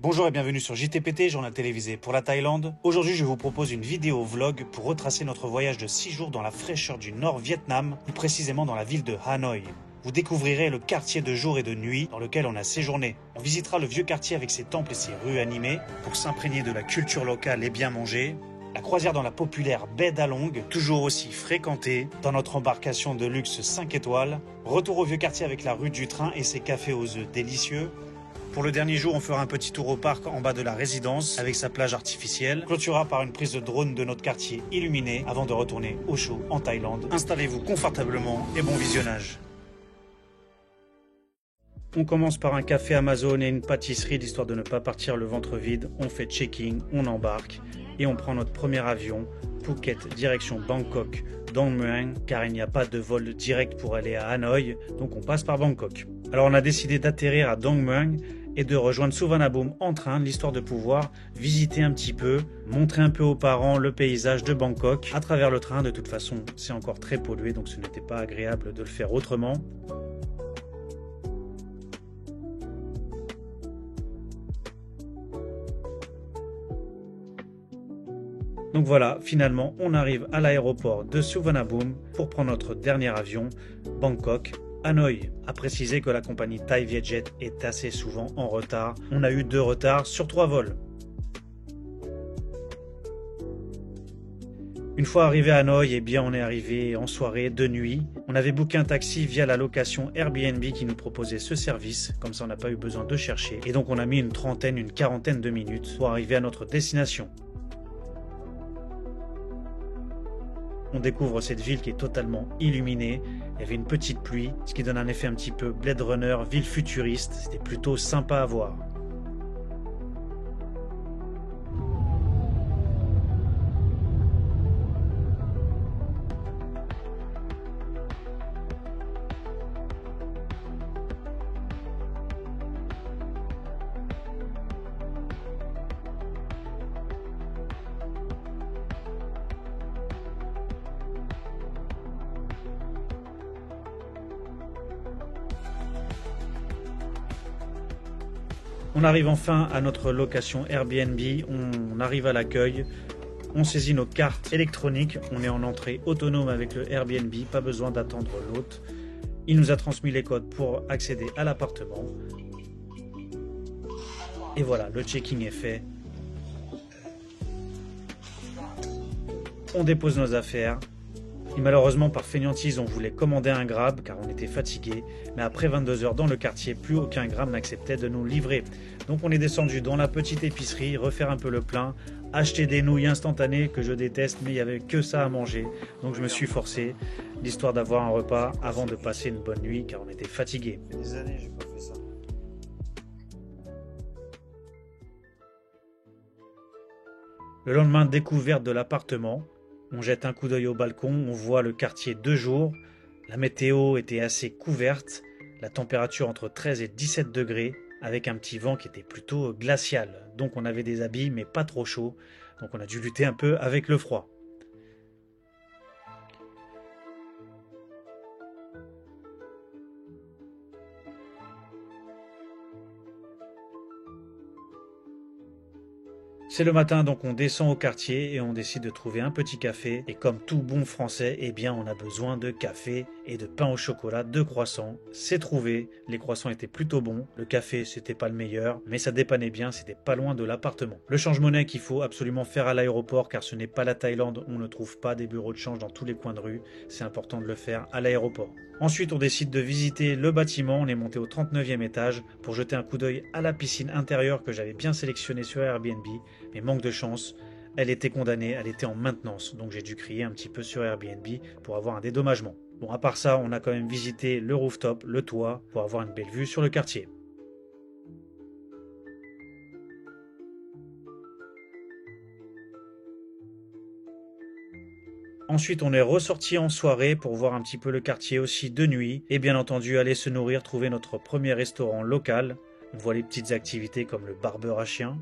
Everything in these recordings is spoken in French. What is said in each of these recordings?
Bonjour et bienvenue sur JTPT, journal télévisé pour la Thaïlande. Aujourd'hui, je vous propose une vidéo vlog pour retracer notre voyage de 6 jours dans la fraîcheur du Nord Vietnam, plus précisément dans la ville de Hanoi. Vous découvrirez le quartier de jour et de nuit dans lequel on a séjourné. On visitera le vieux quartier avec ses temples et ses rues animées pour s'imprégner de la culture locale et bien manger. La croisière dans la populaire baie d'Along, toujours aussi fréquentée, dans notre embarcation de luxe 5 étoiles. Retour au vieux quartier avec la rue du train et ses cafés aux œufs délicieux. Pour le dernier jour, on fera un petit tour au parc en bas de la résidence avec sa plage artificielle. Clôturera par une prise de drone de notre quartier illuminé avant de retourner au chaud en Thaïlande. Installez-vous confortablement et bon visionnage. On commence par un café Amazon et une pâtisserie, l'histoire de ne pas partir le ventre vide. On fait checking, on embarque et on prend notre premier avion, Phuket, direction Bangkok, Dong Muang, car il n'y a pas de vol direct pour aller à Hanoi, donc on passe par Bangkok. Alors on a décidé d'atterrir à Dong Muang et de rejoindre Suvarnabhumi en train, l'histoire de pouvoir visiter un petit peu, montrer un peu aux parents le paysage de Bangkok à travers le train. De toute façon, c'est encore très pollué, donc ce n'était pas agréable de le faire autrement. Donc voilà, finalement, on arrive à l'aéroport de Suvarnabhumi pour prendre notre dernier avion, Bangkok, Hanoi. À préciser que la compagnie Thai Vietjet est assez souvent en retard. On a eu 2 retards sur 3 vols. Une fois arrivé à Hanoi, eh bien on est arrivé en soirée de nuit. On avait booké un taxi via la location Airbnb qui nous proposait ce service. Comme ça, on n'a pas eu besoin de chercher. Et donc on a mis une quarantaine de minutes pour arriver à notre destination. On découvre cette ville qui est totalement illuminée. Il y avait une petite pluie, ce qui donne un effet un petit peu Blade Runner, ville futuriste. C'était plutôt sympa à voir. On arrive enfin à notre location Airbnb, on arrive à l'accueil, on saisit nos cartes électroniques, on est en entrée autonome avec le Airbnb, pas besoin d'attendre l'hôte. Il nous a transmis les codes pour accéder à l'appartement. Et voilà, le checking est fait. On dépose nos affaires. Et malheureusement, par fainéantise, on voulait commander un Grab car on était fatigué. Mais après 22 heures dans le quartier, plus aucun Grab n'acceptait de nous livrer. Donc on est descendu dans la petite épicerie, refaire un peu le plein, acheter des nouilles instantanées que je déteste, mais il n'y avait que ça à manger. Donc je me suis forcé, l'histoire d'avoir un repas avant de passer une bonne nuit car on était fatigué. Ça fait des années que j'ai pas fait ça. Le lendemain, découverte de l'appartement. On jette un coup d'œil au balcon, on voit le quartier de jour. La météo était assez couverte, la température entre 13 et 17 degrés, avec un petit vent qui était plutôt glacial. Donc on avait des habits, mais pas trop chauds. Donc on a dû lutter un peu avec le froid. C'est le matin, donc on descend au quartier et on décide de trouver un petit café. Et comme tout bon français, eh bien on a besoin de café et de pain au chocolat, de croissants. C'est trouvé, les croissants étaient plutôt bons. Le café, c'était pas le meilleur, mais ça dépannait bien, c'était pas loin de l'appartement. Le change-monnaie qu'il faut absolument faire à l'aéroport, car ce n'est pas la Thaïlande, on ne trouve pas des bureaux de change dans tous les coins de rue. C'est important de le faire à l'aéroport. Ensuite, on décide de visiter le bâtiment. On est monté au 39e étage pour jeter un coup d'œil à la piscine intérieure que j'avais bien sélectionnée sur Airbnb. Mais manque de chance, elle était condamnée, elle était en maintenance. Donc j'ai dû crier un petit peu sur Airbnb pour avoir un dédommagement. Bon, à part ça, on a quand même visité le rooftop, le toit, pour avoir une belle vue sur le quartier. Ensuite, on est ressorti en soirée pour voir un petit peu le quartier aussi de nuit. Et bien entendu, aller se nourrir, trouver notre premier restaurant local. On voit les petites activités comme le barbeur à chien.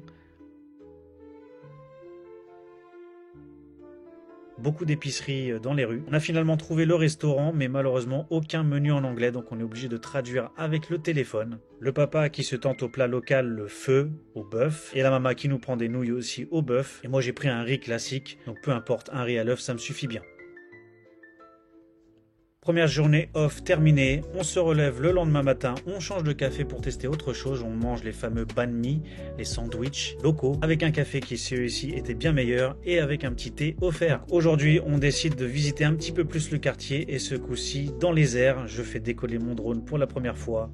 beaucoup d'épiceries dans les rues. On a finalement trouvé le restaurant, mais malheureusement aucun menu en anglais, donc on est obligé de traduire avec le téléphone. Le papa qui se tente au plat local, le feu, au bœuf, et la maman qui nous prend des nouilles aussi au bœuf. Et moi j'ai pris un riz classique, donc peu importe, un riz à l'œuf, ça me suffit bien. Première journée off terminée, on se relève le lendemain matin, on change de café pour tester autre chose, on mange les fameux banh mi, les sandwichs locaux, avec un café qui celui-ci était bien meilleur et avec un petit thé offert. Aujourd'hui, on décide de visiter un petit peu plus le quartier et ce coup-ci, dans les airs, je fais décoller mon drone pour la première fois.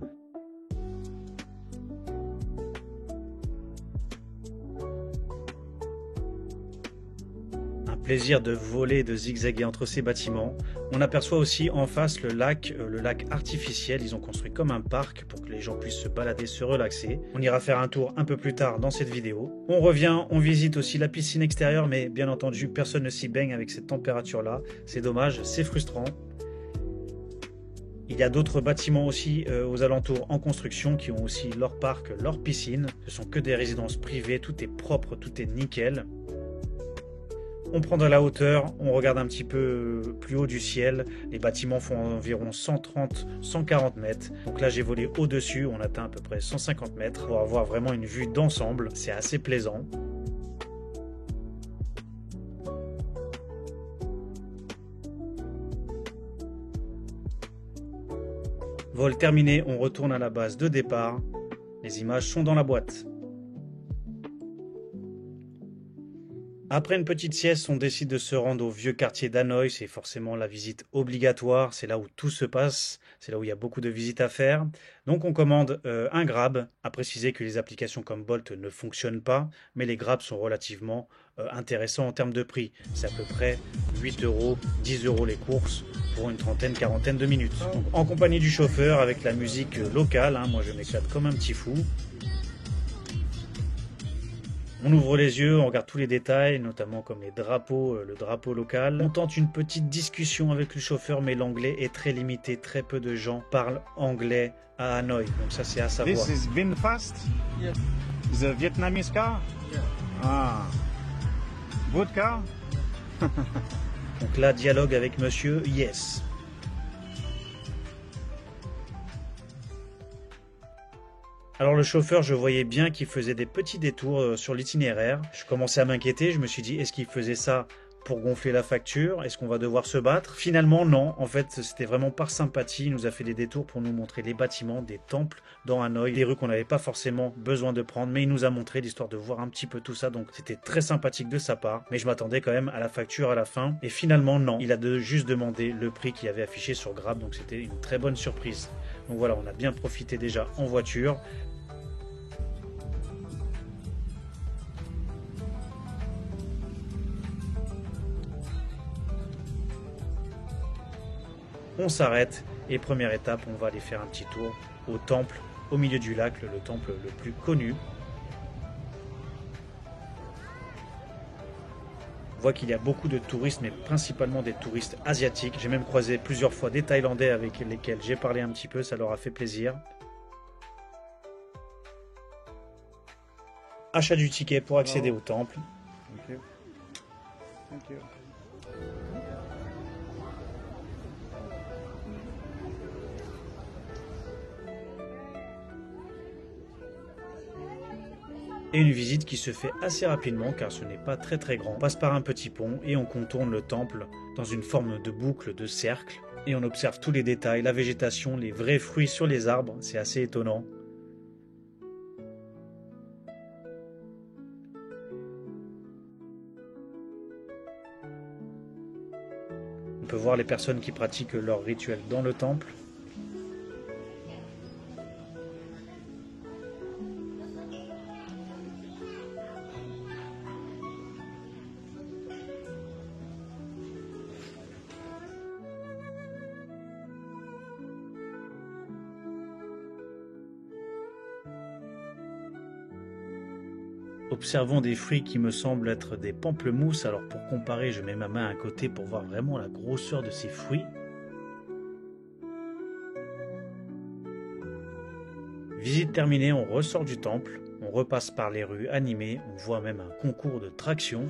Plaisir de voler, de zigzaguer entre ces bâtiments. On aperçoit aussi en face le lac artificiel. Ils ont construit comme un parc pour que les gens puissent se balader, se relaxer. On ira faire un tour un peu plus tard dans cette vidéo. On revient, on visite aussi la piscine extérieure, mais bien entendu, personne ne s'y baigne avec cette température-là. C'est dommage, c'est frustrant. Il y a d'autres bâtiments aussi aux alentours en construction qui ont aussi leur parc, leur piscine. Ce sont que des résidences privées, tout est propre, tout est nickel. On prend de la hauteur, on regarde un petit peu plus haut du ciel. Les bâtiments font environ 130-140 mètres. Donc là, j'ai volé au-dessus, on atteint à peu près 150 mètres pour avoir vraiment une vue d'ensemble. C'est assez plaisant. Vol terminé, on retourne à la base de départ. Les images sont dans la boîte. Après une petite sieste, on décide de se rendre au vieux quartier d'Hanoï. C'est forcément la visite obligatoire. C'est là où tout se passe. C'est là où il y a beaucoup de visites à faire. Donc on commande un Grab. À préciser que les applications comme Bolt ne fonctionnent pas, mais les Grabs sont relativement intéressants en termes de prix. C'est à peu près 8 €, 10 € les courses pour une quarantaine de minutes. Donc, en compagnie du chauffeur avec la musique locale, hein, moi je m'éclate comme un petit fou. On ouvre les yeux, on regarde tous les détails, notamment comme les drapeaux, le drapeau local. On tente une petite discussion avec le chauffeur, mais l'anglais est très limité. Très peu de gens parlent anglais à Hanoï, donc ça c'est à savoir. This is VinFast? Yes. The Vietnamese car? Yeah. Ah. Good car? Donc là, dialogue avec monsieur Yes. Alors le chauffeur, je voyais bien qu'il faisait des petits détours sur l'itinéraire. Je commençais à m'inquiéter, je me suis dit, est-ce qu'il faisait ça pour gonfler la facture? Est-ce qu'on va devoir se battre? Finalement, non. En fait, c'était vraiment par sympathie. Il nous a fait des détours pour nous montrer les bâtiments, des temples dans Hanoï, des rues qu'on n'avait pas forcément besoin de prendre, mais il nous a montré l'histoire de voir un petit peu tout ça. Donc c'était très sympathique de sa part, mais je m'attendais quand même à la facture à la fin. Et finalement, non. Il a juste demandé le prix qu'il avait affiché sur Grab, donc c'était une très bonne surprise. Donc voilà, on a bien profité déjà en voiture. On s'arrête et première étape, on va aller faire un petit tour au temple au milieu du lac, le temple le plus connu. On voit qu'il y a beaucoup de touristes, mais principalement des touristes asiatiques. J'ai même croisé plusieurs fois des Thaïlandais avec lesquels j'ai parlé un petit peu, ça leur a fait plaisir. Achat du ticket pour accéder au temple. Thank you. Thank you. Et une visite qui se fait assez rapidement car ce n'est pas très grand. On passe par un petit pont et on contourne le temple dans une forme de boucle, de cercle. Et on observe tous les détails, la végétation, les vrais fruits sur les arbres, c'est assez étonnant. On peut voir les personnes qui pratiquent leur rituel dans le temple. Observons des fruits qui me semblent être des pamplemousses. Alors pour comparer, je mets ma main à côté pour voir vraiment la grosseur de ces fruits. Visite terminée, on ressort du temple, on repasse par les rues animées, on voit même un concours de traction.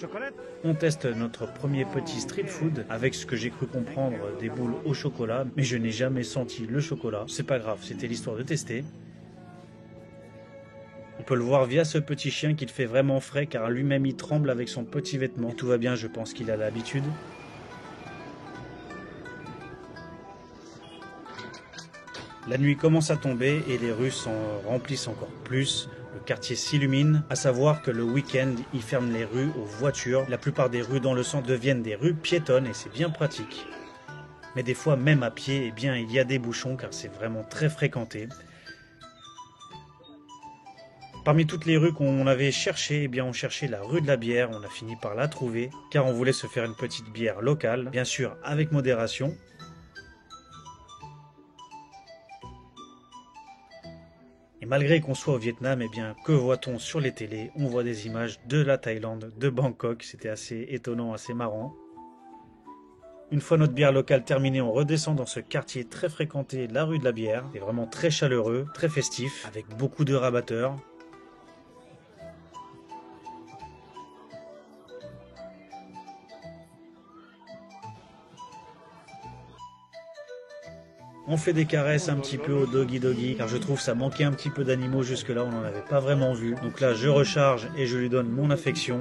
Chocolate? On teste notre premier petit street food avec ce que j'ai cru comprendre des boules au chocolat, mais je n'ai jamais senti le chocolat. C'est pas grave, c'était l'histoire de tester. On peut le voir via ce petit chien qu'il fait vraiment frais car lui-même il tremble avec son petit vêtement. Et tout va bien, je pense qu'il a l'habitude. La nuit commence à tomber et les rues s'en remplissent encore plus. Le quartier s'illumine, à savoir que le week-end, ils ferment les rues aux voitures. La plupart des rues dans le centre deviennent des rues piétonnes et c'est bien pratique. Mais des fois, même à pied, eh bien, il y a des bouchons car c'est vraiment très fréquenté. Parmi toutes les rues qu'on avait cherchées, eh bien, on cherchait la rue de la bière. On a fini par la trouver car on voulait se faire une petite bière locale, bien sûr avec modération. Et malgré qu'on soit au Vietnam, eh bien, que voit-on sur les télés? On voit des images de la Thaïlande, de Bangkok. C'était assez étonnant, assez marrant. Une fois notre bière locale terminée, on redescend dans ce quartier très fréquenté, la rue de la bière. C'est vraiment très chaleureux, très festif, avec beaucoup de rabatteurs. On fait des caresses un petit peu au doggy doggy, car je trouve que ça manquait un petit peu d'animaux jusque-là, on n'en avait pas vraiment vu. Donc là, je recharge et je lui donne mon affection.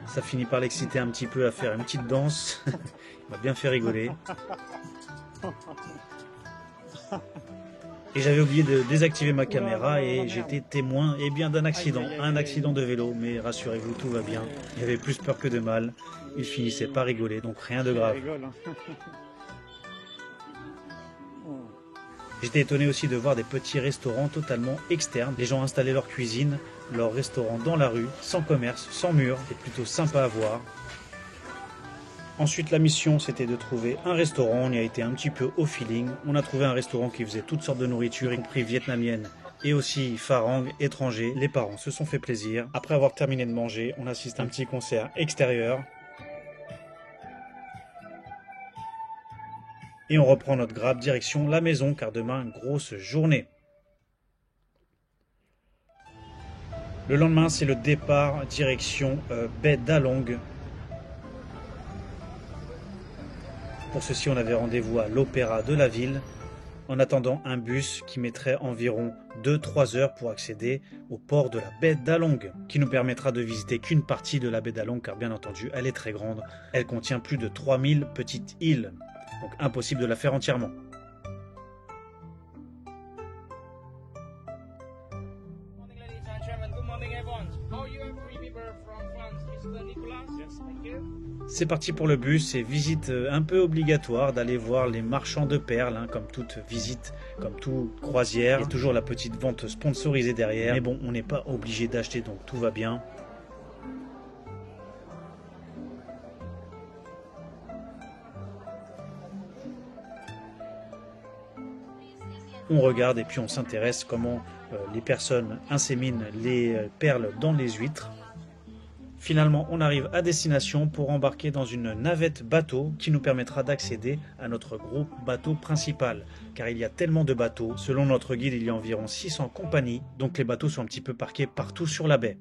Ça finit par l'exciter un petit peu à faire une petite danse. Il m'a bien fait rigoler. Et j'avais oublié de désactiver ma caméra et j'étais témoin d'un accident. Un accident de vélo, mais rassurez-vous, tout va bien. Il y avait plus peur que de mal. Il finissait par rigoler, donc rien de grave. J'étais étonné aussi de voir des petits restaurants totalement externes. Les gens installaient leur cuisine, leur restaurant dans la rue, sans commerce, sans mur. C'était plutôt sympa à voir. Ensuite, la mission, c'était de trouver un restaurant. On y a été un petit peu au feeling. On a trouvé un restaurant qui faisait toutes sortes de nourriture, y compris vietnamienne et aussi farang, étranger. Les parents se sont fait plaisir. Après avoir terminé de manger, on assiste à un petit concert extérieur. Et on reprend notre grappe direction la maison, car demain, grosse journée. Le lendemain, c'est le départ direction Baie Dalong. Pour ceci, on avait rendez-vous à l'opéra de la ville, en attendant un bus qui mettrait environ 2-3 heures pour accéder au port de la baie d'Along, qui nous permettra de visiter qu'une partie de la baie d'Along, car bien entendu, elle est très grande. Elle contient plus de 3000 petites îles, donc impossible de la faire entièrement. C'est parti pour le bus et visite un peu obligatoire d'aller voir les marchands de perles, comme toute visite, comme toute croisière. Il y a toujours la petite vente sponsorisée derrière, mais bon, on n'est pas obligé d'acheter, donc tout va bien. On regarde et puis on s'intéresse comment les personnes inséminent les perles dans les huîtres. Finalement, on arrive à destination pour embarquer dans une navette bateau qui nous permettra d'accéder à notre gros bateau principal. Car il y a tellement de bateaux, selon notre guide, il y a environ 600 compagnies, donc les bateaux sont un petit peu parqués partout sur la baie.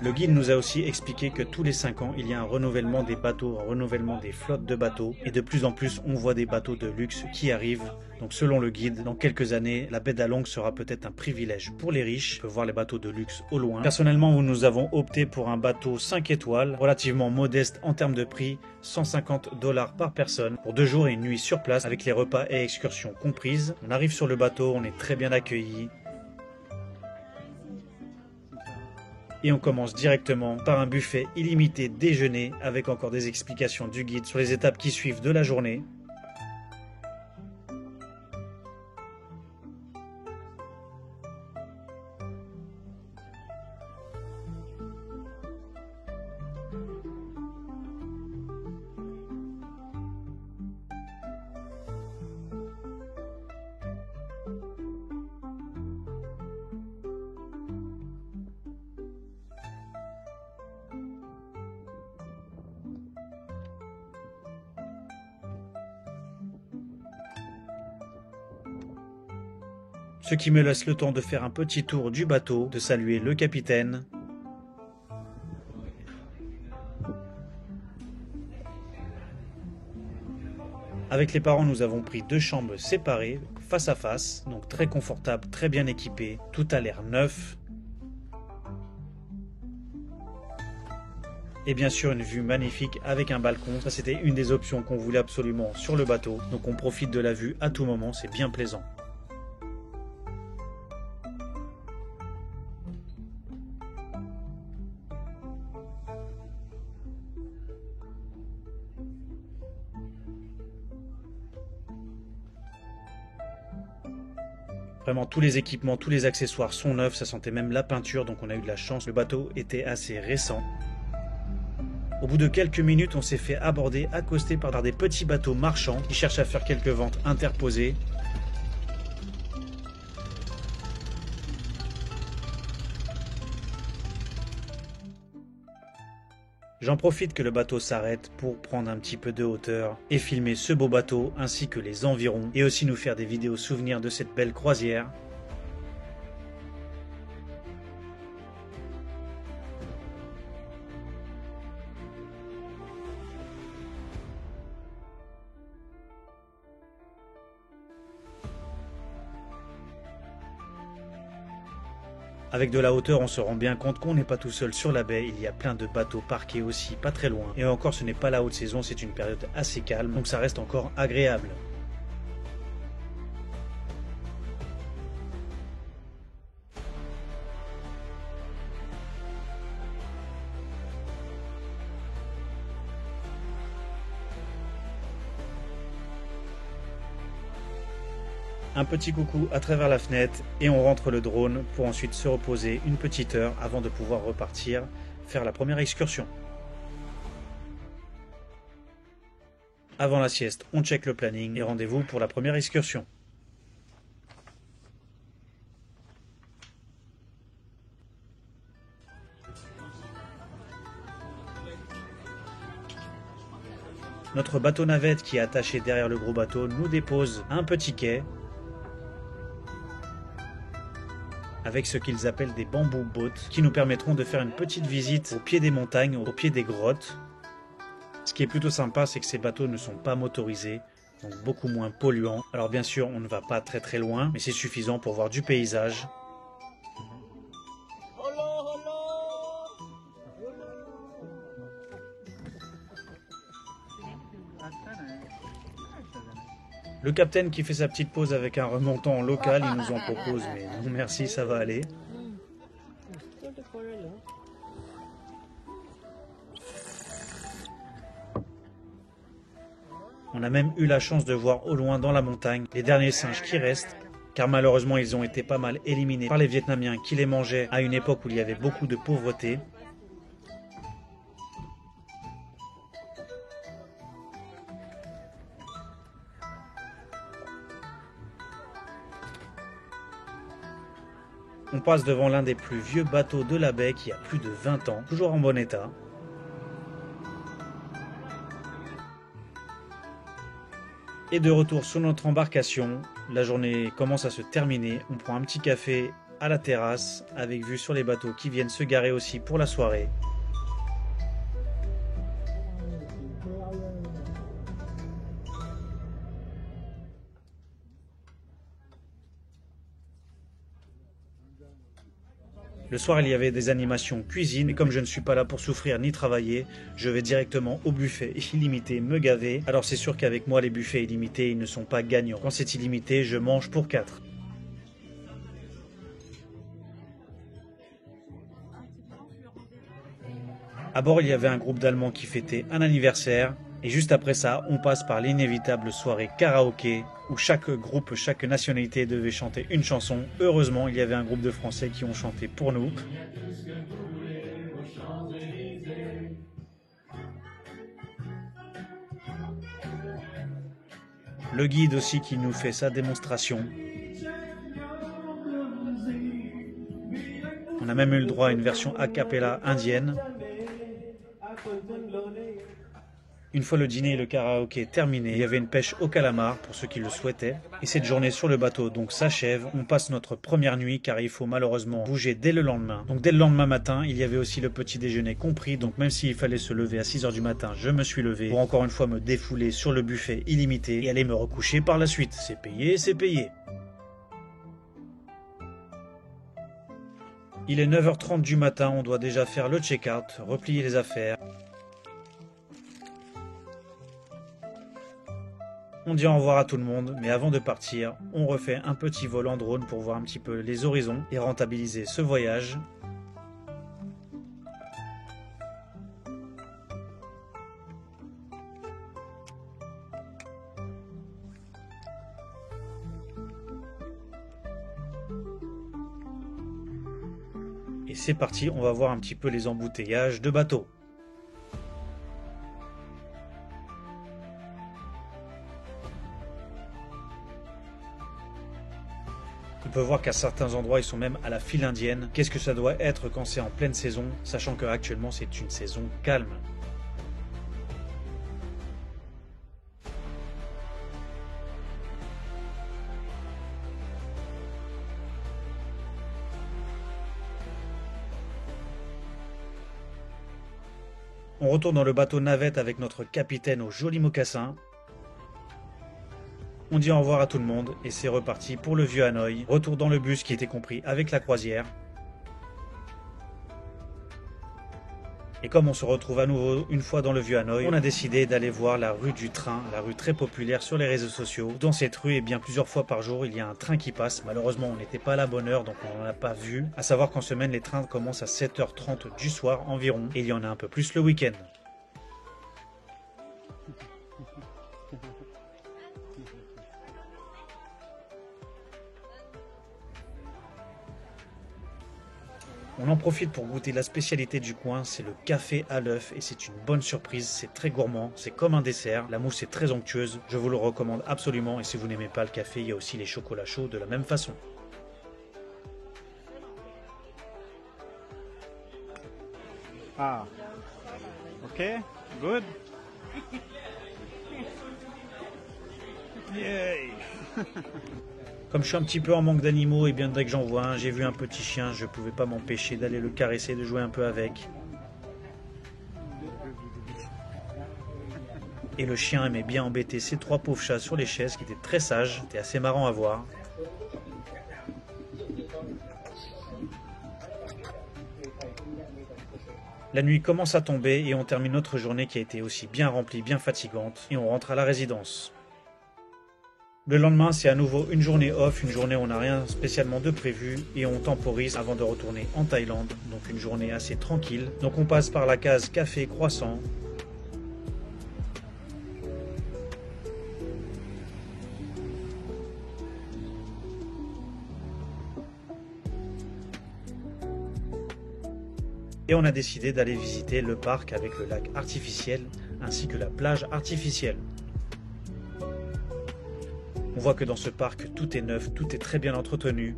Le guide nous a aussi expliqué que tous les 5 ans, il y a un renouvellement des bateaux, un renouvellement des flottes de bateaux. Et de plus en plus, on voit des bateaux de luxe qui arrivent. Donc selon le guide, dans quelques années, la baie d'Along sera peut-être un privilège pour les riches. On peut voir les bateaux de luxe au loin. Personnellement, nous avons opté pour un bateau 5 étoiles, relativement modeste en termes de prix, 150 $ par personne, pour 2 jours et une nuit sur place, avec les repas et excursions comprises. On arrive sur le bateau, on est très bien accueillis. Et on commence directement par un buffet illimité déjeuner avec encore des explications du guide sur les étapes qui suivent de la journée. Ce qui me laisse le temps de faire un petit tour du bateau, de saluer le capitaine. Avec les parents, nous avons pris 2 chambres séparées, face à face, donc très confortable, très bien équipé, tout a l'air neuf. Et bien sûr une vue magnifique avec un balcon, ça c'était une des options qu'on voulait absolument sur le bateau, donc on profite de la vue à tout moment, c'est bien plaisant. Vraiment tous les équipements, tous les accessoires sont neufs, ça sentait même la peinture, donc on a eu de la chance, le bateau était assez récent. Au bout de quelques minutes, on s'est fait aborder, accosté par des petits bateaux marchands qui cherchent à faire quelques ventes interposées. J'en profite que le bateau s'arrête pour prendre un petit peu de hauteur et filmer ce beau bateau ainsi que les environs et aussi nous faire des vidéos souvenirs de cette belle croisière. Avec de la hauteur, on se rend bien compte qu'on n'est pas tout seul sur la baie, il y a plein de bateaux parqués aussi, pas très loin. Et encore, ce n'est pas la haute saison, c'est une période assez calme, donc ça reste encore agréable. Un petit coucou à travers la fenêtre et on rentre le drone pour ensuite se reposer une petite heure avant de pouvoir repartir faire la première excursion. Avant la sieste, on check le planning et rendez-vous pour la première excursion. Notre bateau navette qui est attaché derrière le gros bateau nous dépose à un petit quai avec ce qu'ils appellent des bamboo boats qui nous permettront de faire une petite visite au pied des montagnes, au pied des grottes. Ce qui est plutôt sympa, c'est que ces bateaux ne sont pas motorisés, donc beaucoup moins polluants. Alors bien sûr, on ne va pas très loin, mais c'est suffisant pour voir du paysage. Le capitaine qui fait sa petite pause avec un remontant local, il nous en propose, mais non merci, ça va aller. On a même eu la chance de voir au loin dans la montagne les derniers singes qui restent, car malheureusement ils ont été pas mal éliminés par les Vietnamiens qui les mangeaient à une époque où il y avait beaucoup de pauvreté. On passe devant l'un des plus vieux bateaux de la baie qui a plus de 20 ans, toujours en bon état. Et de retour sur notre embarcation, la journée commence à se terminer. On prend un petit café à la terrasse avec vue sur les bateaux qui viennent se garer aussi pour la soirée. Le soir, il y avait des animations cuisine, et comme je ne suis pas là pour souffrir ni travailler, je vais directement au buffet illimité me gaver. Alors c'est sûr qu'avec moi, les buffets illimités, ils ne sont pas gagnants. Quand c'est illimité, je mange pour 4. À bord, il y avait un groupe d'Allemands qui fêtait un anniversaire. Et juste après ça, on passe par l'inévitable soirée karaoké où chaque groupe, chaque nationalité devait chanter une chanson. Heureusement, il y avait un groupe de Français qui ont chanté pour nous. Le guide aussi qui nous fait sa démonstration. On a même eu le droit à une version a cappella indienne. Une fois le dîner et le karaoké terminés, il y avait une pêche au calamar pour ceux qui le souhaitaient. Et cette journée sur le bateau donc s'achève. On passe notre première nuit car il faut malheureusement bouger dès le lendemain. Donc dès le lendemain matin, il y avait aussi le petit déjeuner compris. Donc même s'il fallait se lever à 6 h du matin, je me suis levé pour encore une fois me défouler sur le buffet illimité et aller me recoucher par la suite. C'est payé, c'est payé. Il est 9 h 30 du matin, on doit déjà faire le check-out, replier les affaires. On dit au revoir à tout le monde, mais avant de partir, on refait un petit vol en drone pour voir un petit peu les horizons et rentabiliser ce voyage. Et c'est parti, on va voir un petit peu les embouteillages de bateaux. On peut voir qu'à certains endroits ils sont même à la file indienne. Qu'est-ce que ça doit être quand c'est en pleine saison, sachant qu'actuellement c'est une saison calme. On retourne dans le bateau navette avec notre capitaine au joli mocassin. On dit au revoir à tout le monde et c'est reparti pour le vieux Hanoï. Retour dans le bus qui était compris avec la croisière. Et comme on se retrouve à nouveau une fois dans le vieux Hanoï, on a décidé d'aller voir la rue du train, la rue très populaire sur les réseaux sociaux. Dans cette rue, eh bien, plusieurs fois par jour, il y a un train qui passe. Malheureusement, on n'était pas à la bonne heure, donc on n'en a pas vu. À savoir qu'en semaine, les trains commencent à 7 h 30 du soir environ. Et il y en a un peu plus le week-end. On en profite pour goûter la spécialité du coin, c'est le café à l'œuf et c'est une bonne surprise, c'est très gourmand, c'est comme un dessert, la mousse est très onctueuse, je vous le recommande absolument et si vous n'aimez pas le café, il y a aussi les chocolats chauds de la même façon. Ah. Ok, good. Yay. Comme je suis un petit peu en manque d'animaux, et bien dès que j'en vois un, j'ai vu un petit chien, je pouvais pas m'empêcher d'aller le caresser, de jouer un peu avec. Et le chien aimait bien embêter ces trois pauvres chats sur les chaises qui étaient très sages, c'était assez marrant à voir. La nuit commence à tomber et on termine notre journée qui a été aussi bien remplie, bien fatigante, et on rentre à la résidence. Le lendemain, c'est à nouveau une journée off, une journée où on n'a rien spécialement de prévu et on temporise avant de retourner en Thaïlande. Donc une journée assez tranquille. Donc on passe par la case café, croissant. Et on a décidé d'aller visiter le parc avec le lac artificiel ainsi que la plage artificielle. On voit que dans ce parc, tout est neuf, tout est très bien entretenu.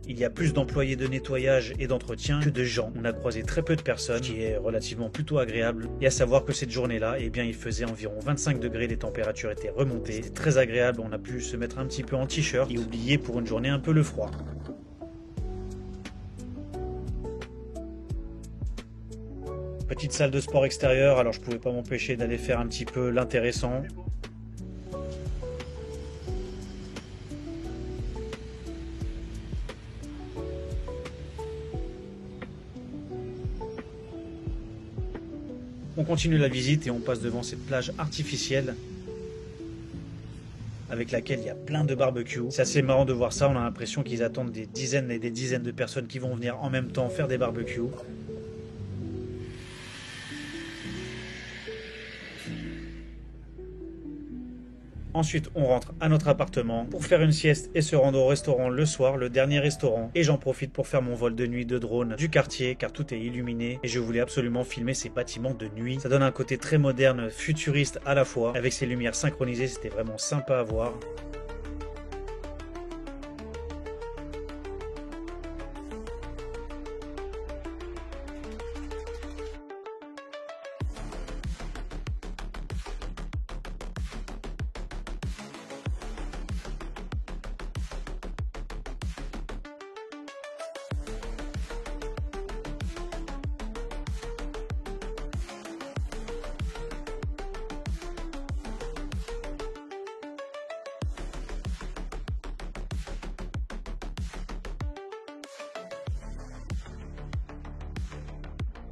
Il y a plus d'employés de nettoyage et d'entretien que de gens. On a croisé très peu de personnes, ce qui est relativement plutôt agréable. Et à savoir que cette journée-là, eh bien, il faisait environ 25 degrés, les températures étaient remontées. C'était très agréable, on a pu se mettre un petit peu en t-shirt et oublier pour une journée un peu le froid. Petite salle de sport extérieure, alors je pouvais pas m'empêcher d'aller faire un petit peu l'intéressant. On continue la visite et on passe devant cette plage artificielle avec laquelle il y a plein de barbecues. C'est assez marrant de voir ça, on a l'impression qu'ils attendent des dizaines et des dizaines de personnes qui vont venir en même temps faire des barbecues. Ensuite, on rentre à notre appartement pour faire une sieste et se rendre au restaurant le soir, le dernier restaurant. Et j'en profite pour faire mon vol de nuit de drone du quartier car tout est illuminé. Et je voulais absolument filmer ces bâtiments de nuit. Ça donne un côté très moderne, futuriste à la fois. Avec ces lumières synchronisées, c'était vraiment sympa à voir.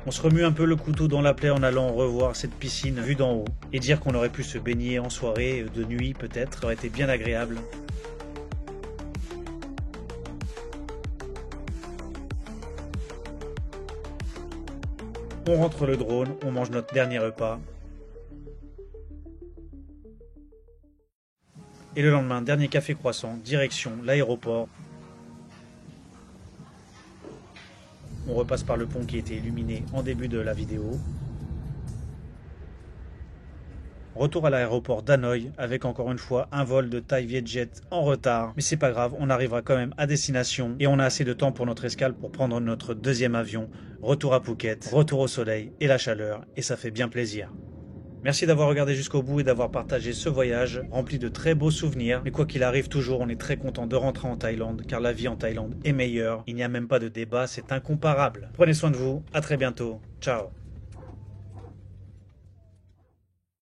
On se remue un peu le couteau dans la plaie en allant revoir cette piscine vue d'en haut. Et dire qu'on aurait pu se baigner en soirée, de nuit peut-être, aurait été bien agréable. On rentre le drone, on mange notre dernier repas. Et le lendemain, dernier café croissant, direction l'aéroport. On repasse par le pont qui était illuminé en début de la vidéo. Retour à l'aéroport d'Hanoï avec encore une fois un vol de Thai Vietjet en retard. Mais c'est pas grave, on arrivera quand même à destination et on a assez de temps pour notre escale pour prendre notre deuxième avion. Retour à Phuket, retour au soleil et la chaleur et ça fait bien plaisir. Merci d'avoir regardé jusqu'au bout et d'avoir partagé ce voyage rempli de très beaux souvenirs. Mais quoi qu'il arrive toujours, on est très content de rentrer en Thaïlande car la vie en Thaïlande est meilleure. Il n'y a même pas de débat, c'est incomparable. Prenez soin de vous, à très bientôt. Ciao.